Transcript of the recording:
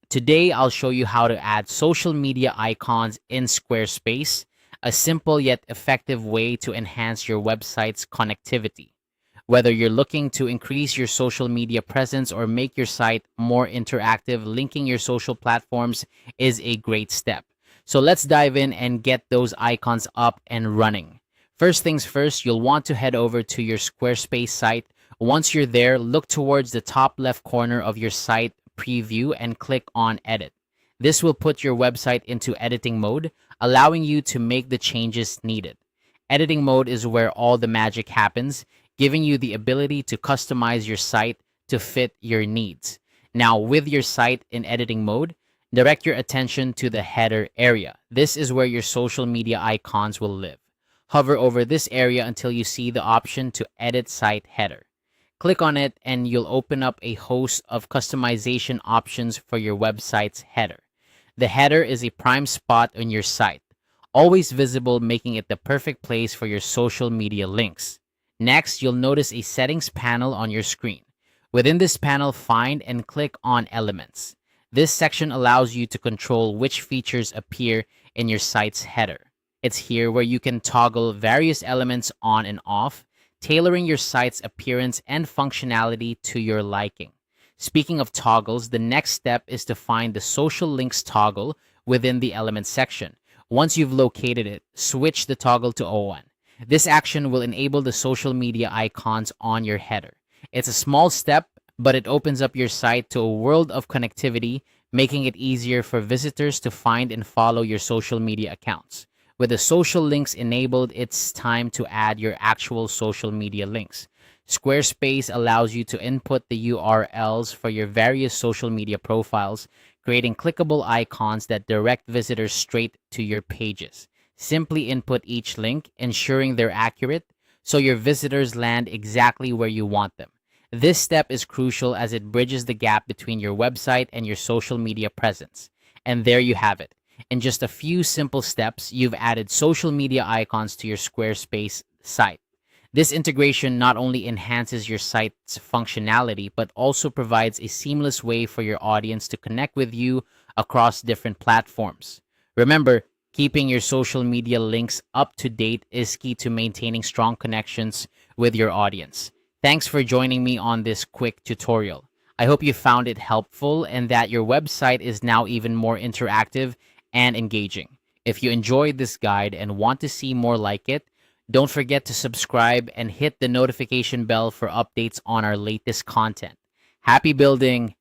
Today, I'll show you how to add social media icons in Squarespace, a simple yet effective way to enhance your website's connectivity. Whether you're looking to increase your social media presence or make your site more interactive, linking your social platforms is a great step. So let's dive in and get those icons up and running. First things first, you'll want to head over to your Squarespace site. Once you're there, look towards the top left corner of your site preview and click on Edit. This will put your website into editing mode, allowing you to make the changes needed. Editing mode is where all the magic happens, giving you the ability to customize your site to fit your needs. Now, with your site in editing mode, direct your attention to the header area. This is where your social media icons will live. Hover over this area until you see the option to edit site header. Click on it and you'll open up a host of customization options for your website's header. The header is a prime spot on your site, always visible, making it the perfect place for your social media links. Next, you'll notice a settings panel on your screen. Within this panel, find and click on Elements. This section allows you to control which features appear in your site's header. It's here where you can toggle various elements on and off, tailoring your site's appearance and functionality to your liking. Speaking of toggles, the next step is to find the social links toggle within the Elements section. Once you've located it, switch the toggle to O1. This action will enable the social media icons on your header. It's a small step, but it opens up your site to a world of connectivity, making it easier for visitors to find and follow your social media accounts. With the social links enabled, it's time to add your actual social media links. Squarespace allows you to input the URLs for your various social media profiles, creating clickable icons that direct visitors straight to your pages. Simply input each link, ensuring they're accurate, so your visitors land exactly where you want them. This step is crucial as it bridges the gap between your website and your social media presence. And there you have it. In just a few simple steps, you've added social media icons to your Squarespace site. This integration not only enhances your site's functionality, but also provides a seamless way for your audience to connect with you across different platforms. Remember, keeping your social media links up to date is key to maintaining strong connections with your audience. Thanks for joining me on this quick tutorial. I hope you found it helpful and that your website is now even more interactive and engaging. If you enjoyed this guide and want to see more like it, don't forget to subscribe and hit the notification bell for updates on our latest content. Happy building